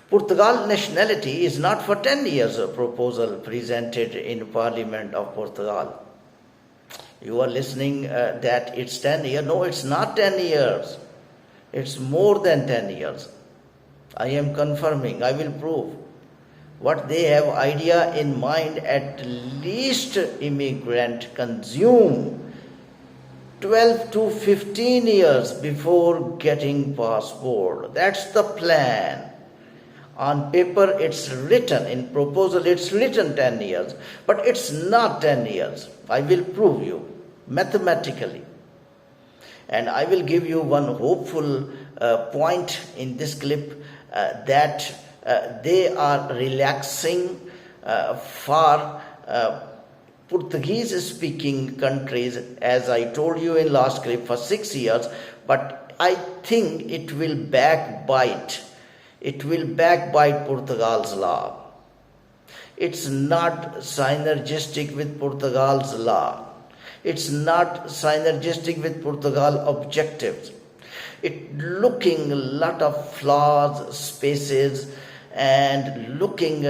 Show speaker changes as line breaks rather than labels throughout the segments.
Portugal nationality is not for 10 years, a proposal presented in Parliament of Portugal. You are listening that it's 10 years. No, it's not 10 years. It's more than 10 years. I am confirming, I will prove. What they have idea in mind, at least immigrant consume 12 to 15 years before getting passport. That's the plan. On paper it's written, in proposal it's written 10 years, but it's not 10 years. I will prove you mathematically. And I will give you one hopeful point in this clip, that they are relaxing for Portuguese-speaking countries, as I told you in last clip, for 6 years, but I think it will backbite. It will backbite Portugal's law. It's not synergistic with Portugal's law. It's not synergistic with Portugal objectives. It looking a lot of flaws, spaces, and looking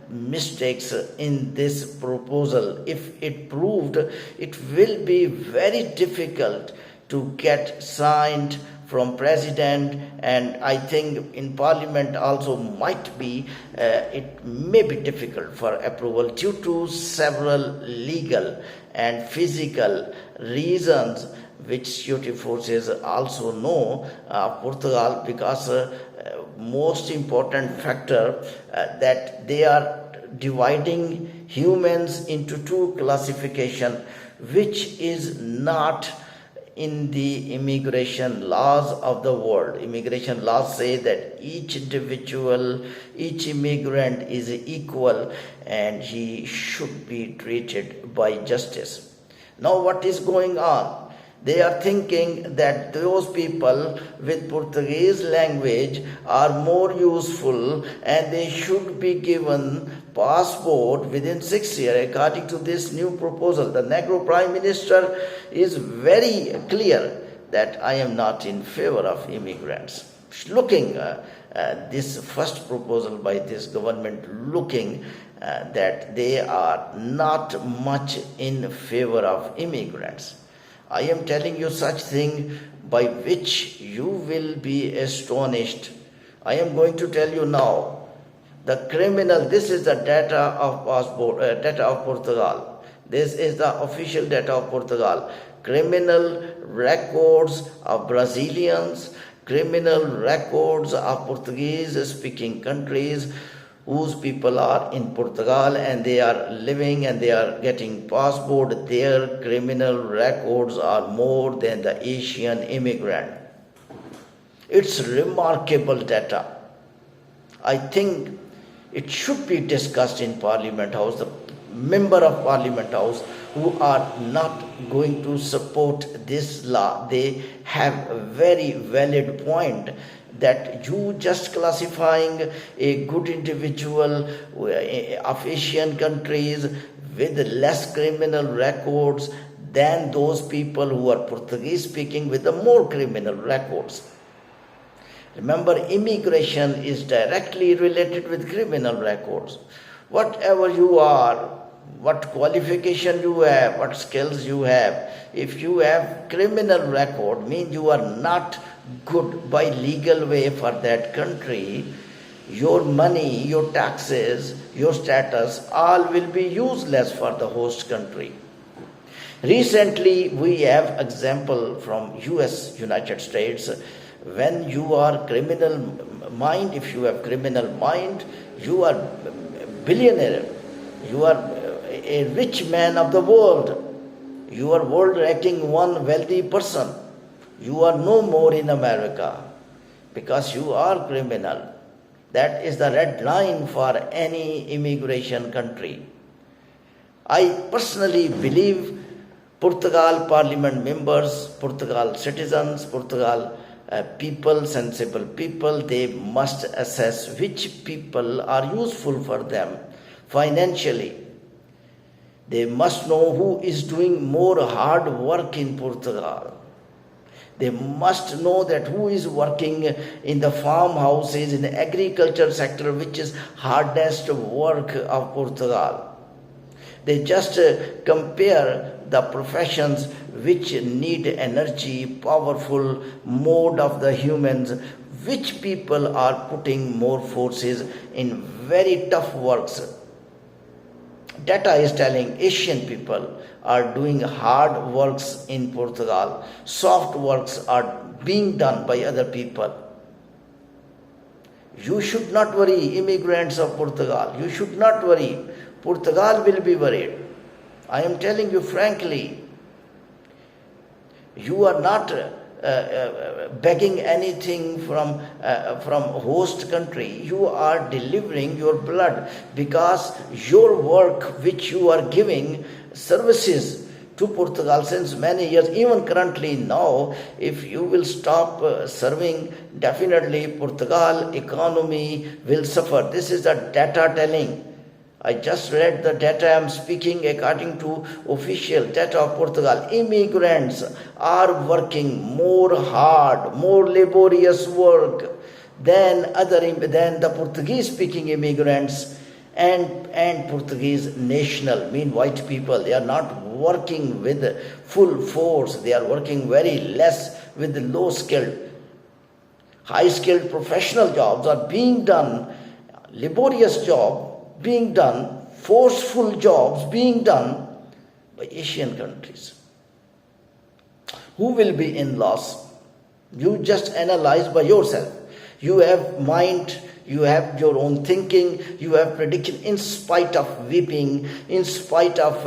mistakes in this proposal. If it proved, it will be very difficult to get signed from president, and I think in parliament also might be, it may be difficult for approval due to several legal and physical reasons, which security forces also know Portugal, because most important factor that they are dividing humans into two classification, which is not in the immigration laws of the world. Immigration laws say that each individual, each immigrant is equal and he should be treated by justice. Now what is going on? They are thinking that those people with Portuguese language are more useful and they should be given passport within 6 years according to this new proposal. The Negro Prime Minister is very clear that I am not in favor of immigrants. Looking this first proposal by this government, looking that they are not much in favor of immigrants. I am telling you such thing by which you will be astonished. I am going to tell you now. The criminal, this is the data of passport, data of Portugal. This is the official data of Portugal. Criminal records of Brazilians, criminal records of Portuguese-speaking countries, whose people are in Portugal and they are living and they are getting passport, their criminal records are more than the Asian immigrant. It's remarkable data. I think it should be discussed in Parliament House. The member of Parliament House who are not going to support this law, they have a very valid point, that you just classifying a good individual of Asian countries with less criminal records than those people who are Portuguese speaking with the more criminal records. Remember, immigration is directly related with criminal records. Whatever you are, what qualification you have, what skills you have, if you have criminal record, means you are not good by legal way for that country, your money, your taxes, your status, all will be useless for the host country. Recently, we have example from US, United States, when you are criminal mind, if you have criminal mind, you are billionaire, you are a rich man of the world, you are world ranking one wealthy person. You are no more in America because you are criminal. That is the red line for any immigration country. I personally believe Portugal Parliament members, Portugal citizens, Portugal people, sensible people, they must assess which people are useful for them financially. They must know who is doing more hard work in Portugal. They must know that who is working in the farmhouses, in the agriculture sector, which is hardest work of Portugal. They just compare the professions which need energy, powerful mode of the humans, which people are putting more forces in very tough works. Data is telling Asian people are doing hard works in Portugal. Soft works are being done by other people. You should not worry, immigrants of Portugal. You should not worry. Portugal will be worried. I am telling you frankly, you are not begging anything from host country. You are delivering your blood, because your work which you are giving services to Portugal since many years, even currently now, if you will stop serving, definitely Portugal economy will suffer. This is the data telling. I just read the data. I am speaking according to official data of Portugal. Immigrants are working more hard, more laborious work than the Portuguese-speaking immigrants and Portuguese national, mean white people. They are not working with full force. They are working very less with the low-skilled. High-skilled professional jobs are being done, laborious job being done, forceful jobs being done by Asian countries. Who will be in loss? You just analyze by yourself. You have mind, you have your own thinking, you have prediction. In spite of weeping, in spite of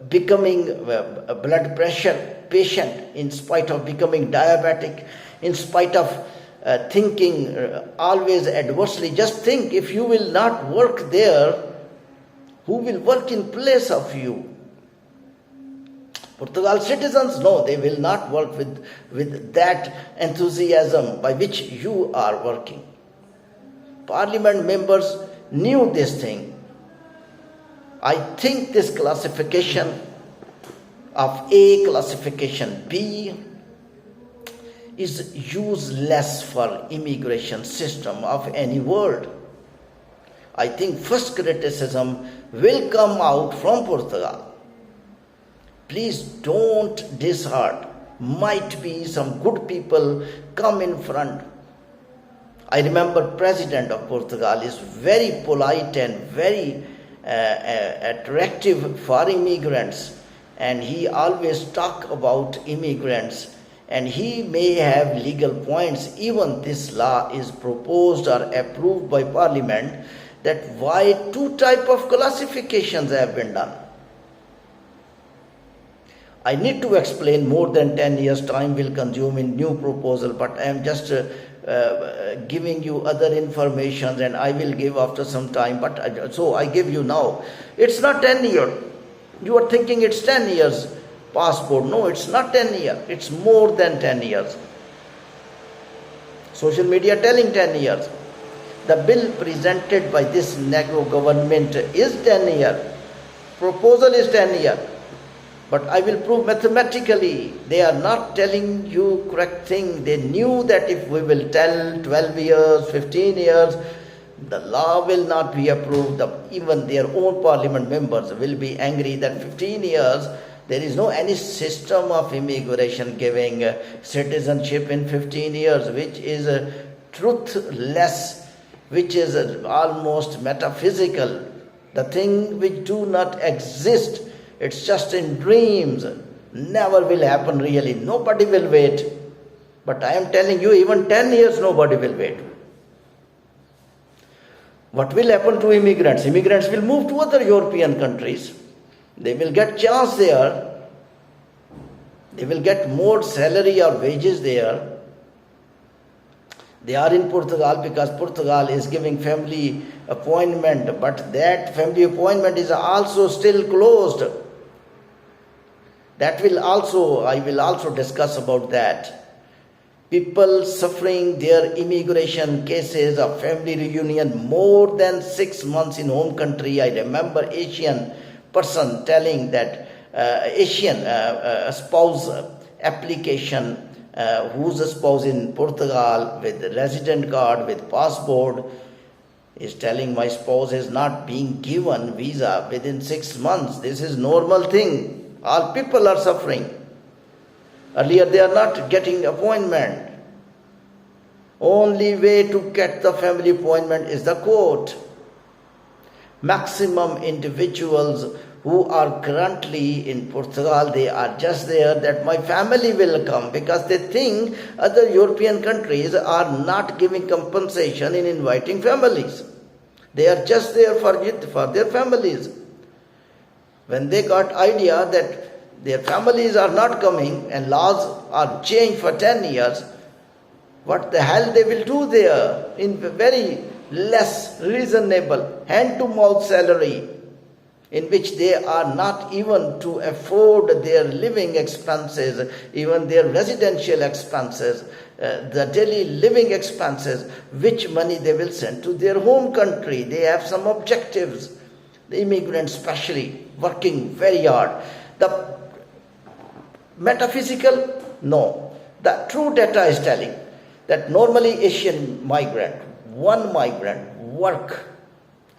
becoming blood pressure patient, in spite of becoming diabetic, in spite of thinking always adversely. Just think, if you will not work there, who will work in place of you? Portugal citizens, no, they will not work with that enthusiasm by which you are working. Parliament members knew this thing. I think this classification of A, classification B, is useless for immigration system of any world. I think first criticism will come out from Portugal. Please don't disheart. Might be some good people come in front. I remember President of Portugal is very polite and very attractive for immigrants, and he always talk about immigrants. And he may have legal points. Even this law is proposed or approved by Parliament, that why two type of classifications have been done. I need to explain. More than 10 years time will consume in new proposal, but I am just giving you other information, and I will give after some time. But so I give you now. It's not 10 years. You are thinking it's 10 years. Passport. No, it's not 10 years. It's more than 10 years. Social media telling 10 years. The bill presented by this Negro government is 10 years. Proposal is 10 years. But I will prove mathematically. They are not telling you correct thing. They knew that if we will tell 12 years, 15 years, the law will not be approved. Even their own parliament members will be angry that 15 years, there is no any system of immigration giving citizenship in 15 years, which is truthless, which is almost metaphysical. The thing which do not exist, it's just in dreams, never will happen really. Nobody will wait. But I am telling you, even 10 years nobody will wait. What will happen to immigrants? Immigrants will move to other European countries. They will get chance there. They will get more salary or wages there. They are in Portugal because Portugal is giving family appointment, but that family appointment is also still closed. I will also discuss about that. People suffering their immigration cases of family reunion more than 6 months in home country. I remember Asian person telling that Asian spouse application, whose spouse in Portugal with resident card, with passport, is telling my spouse is not being given visa within 6 months. This is normal thing. All people are suffering. Earlier they are not getting appointment. Only way to get the family appointment is the court. Maximum individuals who are currently in Portugal, they are just there that my family will come, because they think other European countries are not giving compensation in inviting families. They are just there for their families. When they got idea that their families are not coming and laws are changed for 10 years, what the hell they will do there in very less reasonable hand-to-mouth salary, in which they are not even to afford their living expenses, even their residential expenses, the daily living expenses, which money they will send to their home country. They have some objectives. The immigrants especially working very hard. The metaphysical, no. The true data is telling that normally Asian migrant, one migrant work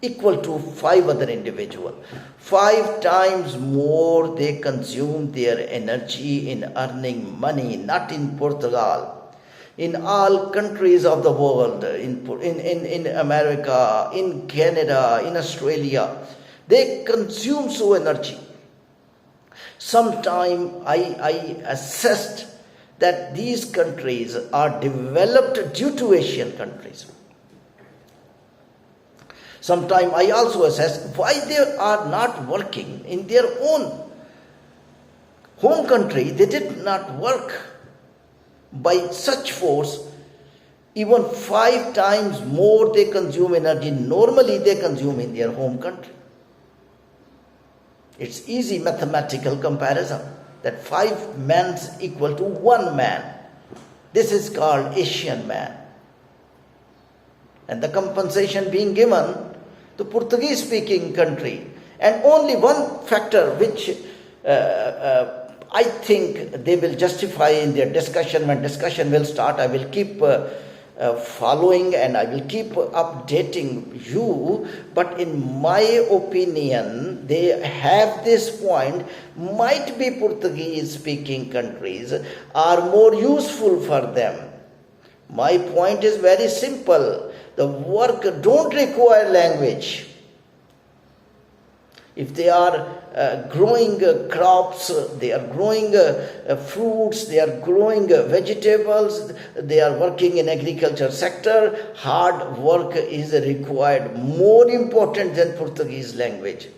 equal to 5 other individuals. 5 times more they consume their energy in earning money, not in Portugal. In all countries of the world, in America, in Canada, in Australia, they consume so energy. Sometime I assessed that these countries are developed due to Asian countries. Sometimes I also assess why they are not working in their own home country. They did not work by such force. Even 5 times more they consume energy normally they consume in their home country. It's easy mathematical comparison that 5 men equal to 1 man. This is called Asian man. And the compensation being given to Portuguese-speaking country. And only one factor which I think they will justify in their discussion. When discussion will start, I will keep following and I will keep updating you. But in my opinion, they have this point, might be Portuguese-speaking countries are more useful for them. My point is very simple. The work don't require language. If they are growing crops, they are growing fruits, they are growing vegetables, they are working in agriculture sector, hard work is required, more important than Portuguese language.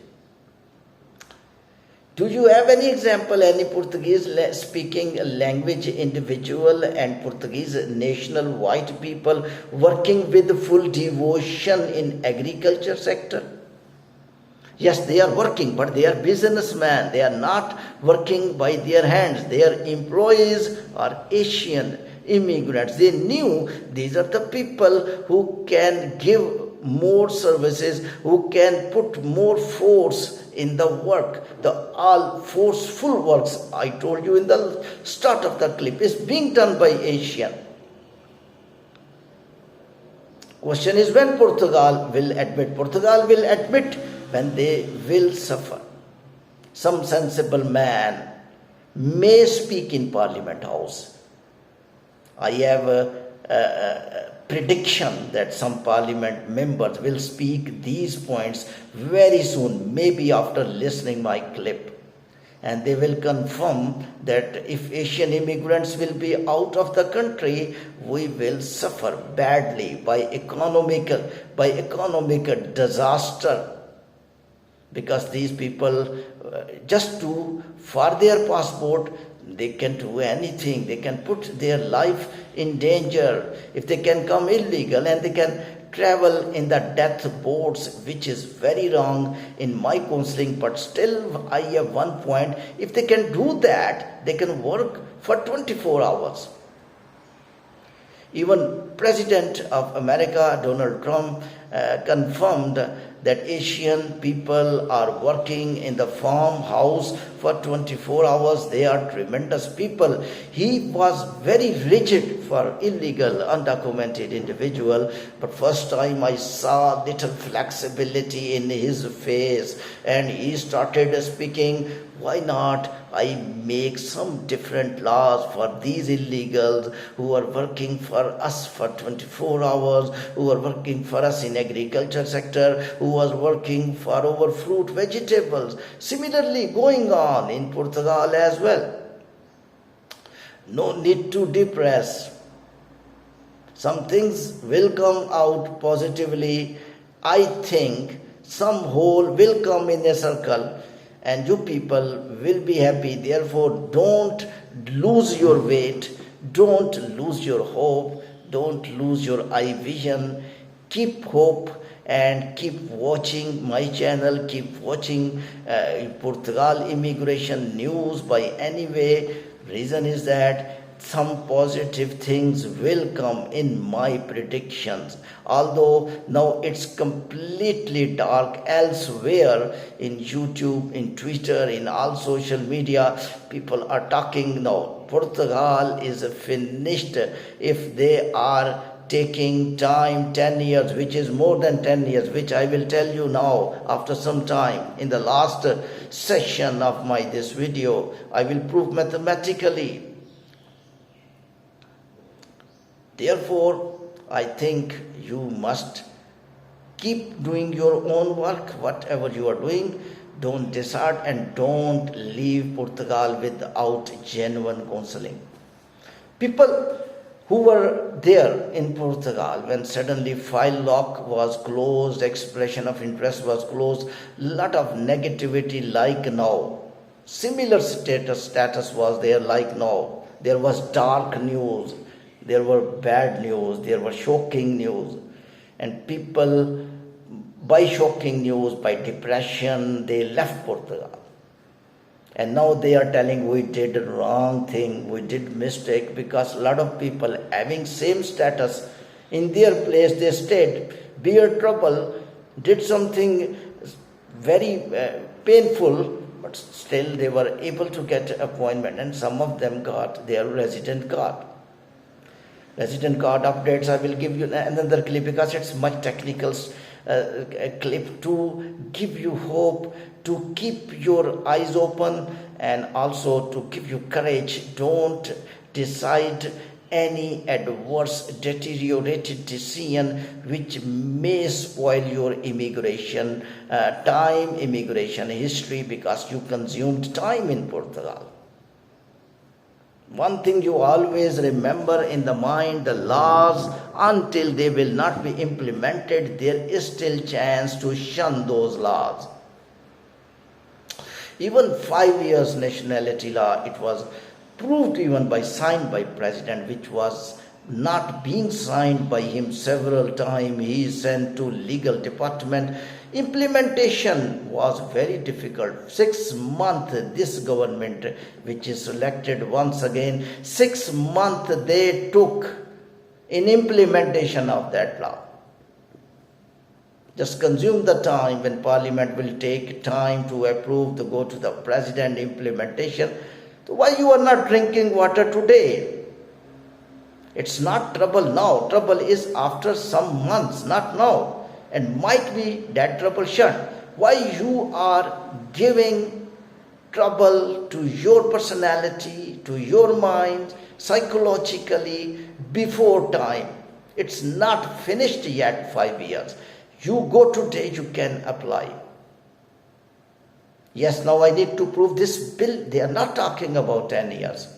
Do you have any example, any Portuguese speaking language individual and Portuguese national white people working with full devotion in agriculture sector? Yes, they are working, but they are businessmen. They are not working by their hands. Their employees are Asian immigrants. They knew these are the people who can give more services, who can put more force in the work. The all forceful works, I told you in the start of the clip, is being done by Asian. Question is when Portugal will admit. Portugal will admit when they will suffer. Some sensible man may speak in Parliament House. I have a prediction that some Parliament members will speak these points very soon, maybe after listening my clip. And they will confirm that if Asian immigrants will be out of the country, we will suffer badly by economical disaster. Because these people, just for their passport, they can do anything. They can put their life in danger. If they can come illegal and they can travel in the death boats, which is very wrong in my counseling, but still I have one point. If they can do that, they can work for 24 hours. Even President of America, Donald Trump, confirmed that Asian people are working in the farmhouse for 24 hours. They are tremendous people. He was very rigid for illegal, undocumented individual. But first time I saw little flexibility in his face, and he started speaking, why not I make some different laws for these illegals who are working for us for 24 hours, who are working for us in agriculture sector, who are working for our fruit, vegetables. Similarly going on in Portugal as well. No need to depress. Some things will come out positively. I think some hole will come in a circle, and you people will be happy. Therefore, don't lose your weight, don't lose your hope, don't lose your eye vision. Keep hope and keep watching my channel, keep watching Portugal immigration news by any way. Reason is that some positive things will come in my predictions, although now it's completely dark elsewhere in YouTube, in Twitter, in all social media. People are talking now Portugal is finished if they are taking time 10 years, which is more than 10 years, which I will tell you now after some time. In the last session of this video, I will prove mathematically. Therefore, I think you must keep doing your own work, whatever you are doing. Don't desert and don't leave Portugal without genuine counseling. People who were there in Portugal when suddenly file lock was closed, expression of interest was closed, lot of negativity like now. Similar status was there like now. There was dark news, there were bad news, there were shocking news. And people, by shocking news, by depression, they left Portugal. And now they are telling we did the wrong thing, we did mistake, because a lot of people having same status in their place, they stayed, bear trouble, did something very painful, but still they were able to get appointment, and some of them got their resident card. Resident card updates, I will give you another clip because it's much technical clip to give you hope, to keep your eyes open, and also to give you courage. Don't decide any adverse, deteriorated decision which may spoil your immigration immigration history, because you consumed time in Portugal. One thing you always remember in the mind, the laws, until they will not be implemented, there is still chance to shun those laws. Even 5 years nationality law, it was proved even signed by president, which was not being signed by him several times. He is sent to legal department. Implementation was very difficult. 6 months this government, which is elected once again, 6 months they took in implementation of that law. Just consume the time when parliament will take time to approve, to go to the president implementation. So why you are not drinking water today? It's not trouble now. Trouble is after some months, not now. And might be that trouble shut. Why you are giving trouble to your personality, to your mind, psychologically before time? It's not finished yet 5 years. You go today, you can apply. Yes, now I need to prove this bill. They are not talking about 10 years.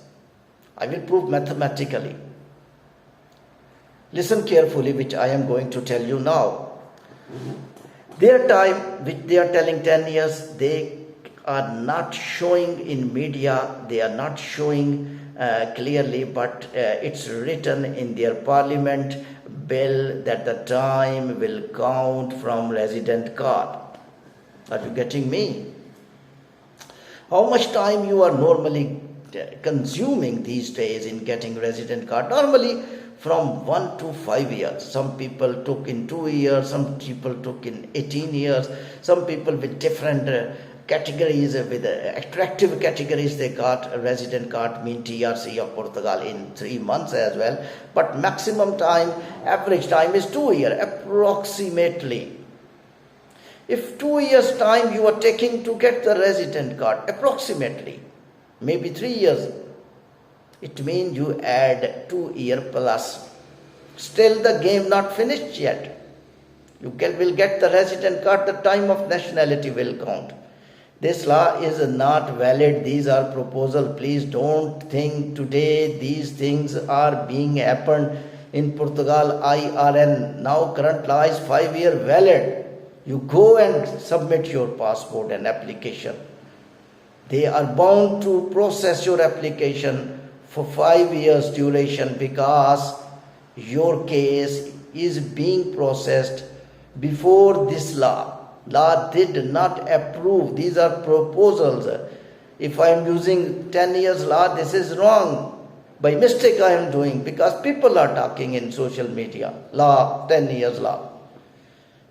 I will prove mathematically. Listen carefully, which I am going to tell you now. Their time, which they are telling 10 years, they are not showing in media, they are not showing clearly, but it's written in their parliament bill that the time will count from resident card. Are you getting me? How much time you are normally consuming these days in getting resident card? Normally from 1 to 5 years. Some people took in 2 years, some people took in 18 years, some people with different categories, with attractive categories. They got a resident card, mean TRC of Portugal in 3 months as well. But maximum time, average time is 2 years, approximately. If 2 years time you are taking to get the resident card, approximately, maybe 3 years, it means you add 2 years plus. Still the game not finished yet. You will get the resident card, the time of nationality will count. This law is not valid. These are proposals. Please don't think today these things are being happened in Portugal IRN. Now current law is 5 year valid. You go and submit your passport and application. They are bound to process your application for 5 years duration because your case is being processed before this law. Law did not approve. These are proposals. If I am using 10 years law, this is wrong. By mistake I am doing because people are talking in social media. Law, 10 years law.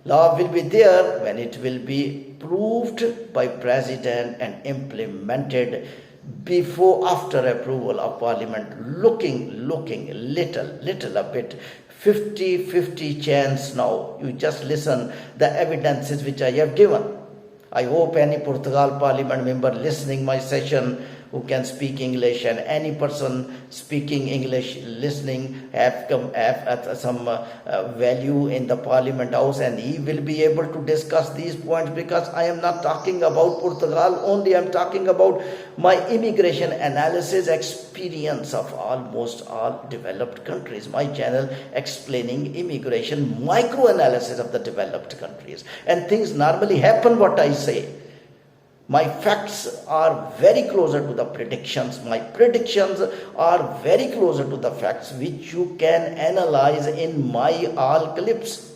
Law will be there when it will be proved by President and implemented after approval of Parliament. Looking little a bit 50-50 chance now. You just listen the evidences which I have given. I hope any Portugal Parliament member listening my session who can speak English, and any person speaking English listening have some value in the Parliament House, and he will be able to discuss these points, because I am not talking about Portugal only. I am talking about my immigration analysis experience of almost all developed countries. My channel explaining immigration micro-analysis of the developed countries, and things normally happen what I say. My facts are very closer to the predictions. My predictions are very closer to the facts, which you can analyze in my all clips.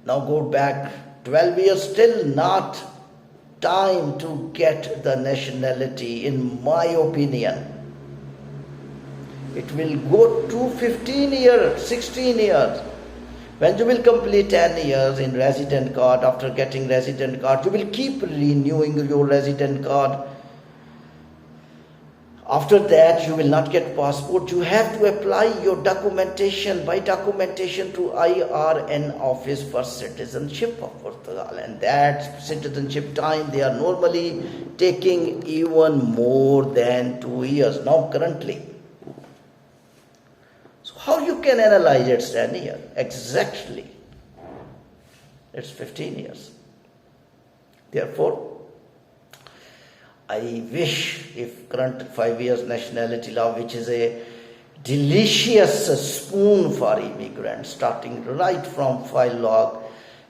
Now go back 12 years, still not time to get the nationality, in my opinion. It will go to 15 years, 16 years. When you will complete 10 years in resident card, after getting resident card, you will keep renewing your resident card. After that, you will not get passport. You have to apply your documentation to IRN office for citizenship of Portugal. And that citizenship time, they are normally taking even more than 2 years now currently. How you can analyze it's 10 years? Exactly. It's 15 years. Therefore, I wish if current 5 years nationality law, which is a delicious spoon for immigrants, starting right from file log,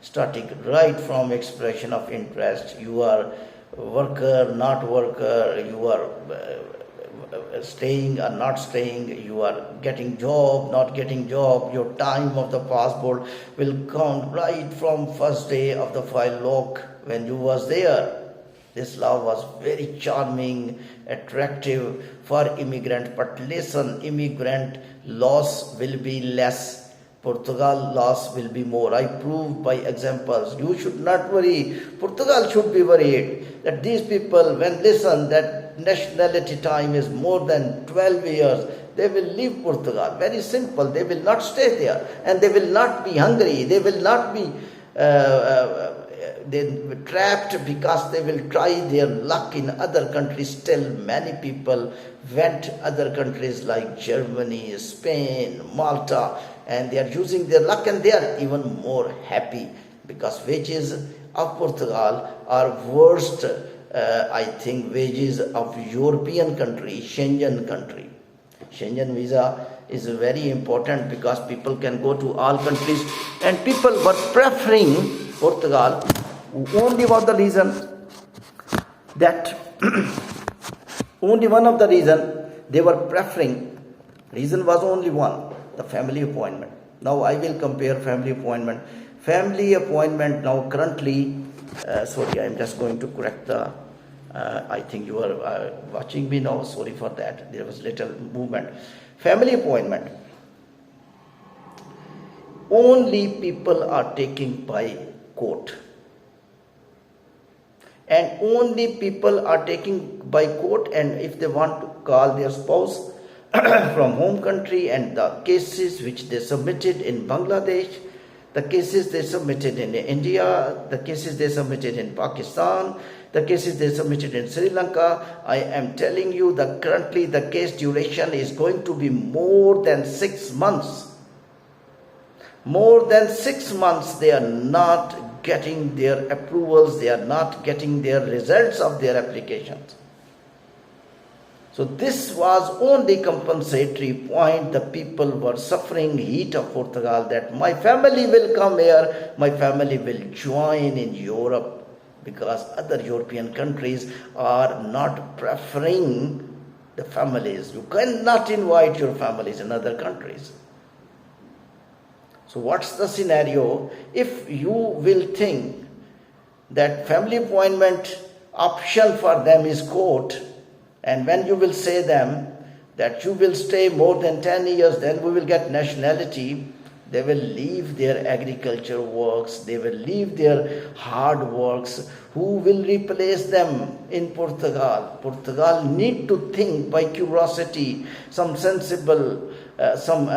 starting right from expression of interest, you are worker, not worker, you are staying or not staying, you are getting job, not getting job, your time of the passport will count right from first day of the file log when you was there. This law was very charming, attractive for immigrant, but listen, immigrant loss will be less, Portugal loss will be more. I proved by examples. You should not worry. Portugal should be worried that these people, when listen that nationality time is more than 12 years, they will leave Portugal. Very simple. They will not stay there, and they will not be hungry. They will not be trapped because they will try their luck in other countries. Still, many people went other countries like Germany, Spain, Malta, and they are using their luck, and they are even more happy because wages of Portugal are worst. I think wages of European country, Schengen country. Schengen visa is very important because people can go to all countries, and people were preferring Portugal only for the reason that only one of the reason they were preferring, reason was only one, the family appointment. Now I will compare family appointment. Family appointment now currently, sorry, I am just going to correct the, I think you are watching me now, sorry for that, there was little movement. Family appointment. Only people are taking by court. And only people are taking by court, and if they want to call their spouse from home country, and the cases which they submitted in Bangladesh, the cases they submitted in India, the cases they submitted in Pakistan, the cases they submitted in Sri Lanka, I am telling you that currently the case duration is going to be more than 6 months. More than 6 months they are not getting their approvals, they are not getting their results of their applications. So this was only compensatory point. The people were suffering heat of Portugal, that my family will come here, my family will join in Europe, because other European countries are not preferring the families. You cannot invite your families in other countries. So what's the scenario? If you will think that family appointment option for them is court, and when you will say them that you will stay more than 10 years, then we will get nationality, they will leave their agriculture works, they will leave their hard works. Who will replace them in Portugal? Portugal need to think by curiosity, some sensible, some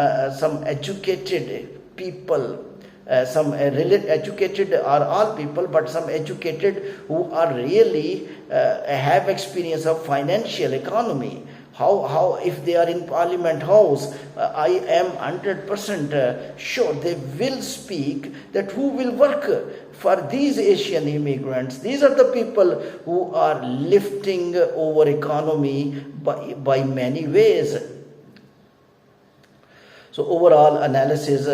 educated people, educated are all people, but some educated who are really have experience of financial economy. How if they are in Parliament House, I am 100% sure they will speak that who will work for these Asian immigrants. These are the people who are lifting our economy by many ways. So overall analysis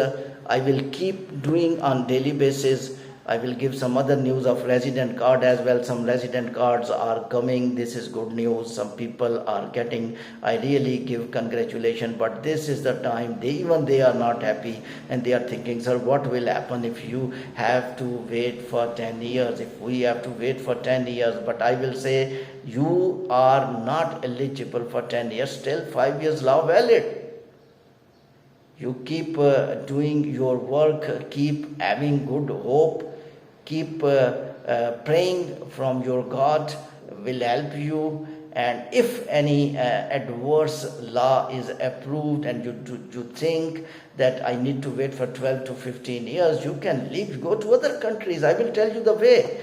I will keep doing on daily basis. I will give some other news of resident card as well. Some resident cards are coming. This is good news. Some people are getting. I really give congratulations. But this is the time. They are not happy, and they are thinking, sir, what will happen if you have to wait for 10 years? If we have to wait for 10 years, but I will say you are not eligible for 10 years. Still 5 years law valid. You keep doing your work, keep having good hope, keep praying from your God will help you. And if any adverse law is approved and you think that I need to wait for 12 to 15 years, you can leave, go to other countries. I will tell you the way.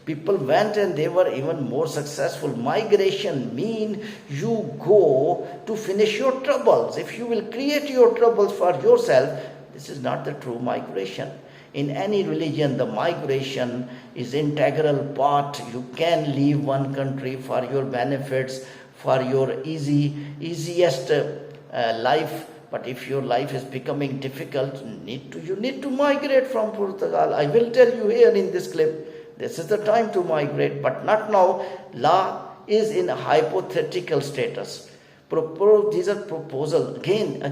People went and they were even more successful. Migration means you go to finish your troubles. If you will create your troubles for yourself, this is not the true migration. In any religion, the migration is integral part. You can leave one country for your benefits, for your easiest life. But if your life is becoming difficult, you need to migrate from Portugal. I will tell you here in this clip. This is the time to migrate, but not now. Law is in a hypothetical status. These are proposals. Again,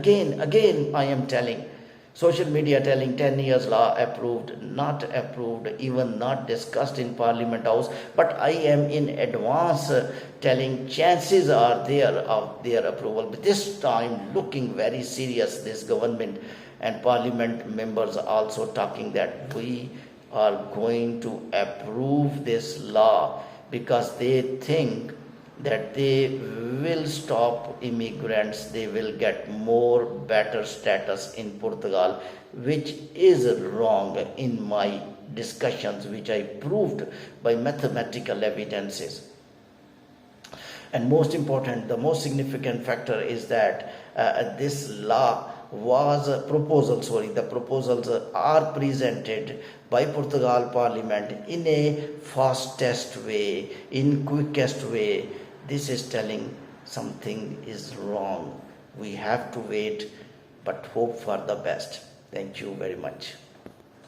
I am telling. Social media telling 10 years law approved, not approved, even not discussed in Parliament House. But I am in advance telling chances are there of their approval. But this time looking very serious, this government and Parliament members also talking that we are going to approve this law because they think that they will stop immigrants, they will get more better status in Portugal, which is wrong in my discussions, which I proved by mathematical evidences. And most important, the most significant factor is that this law the proposals are presented by Portugal Parliament in a fastest way, in quickest way. This is telling something is wrong. We have to wait, but hope for the best. Thank you very much.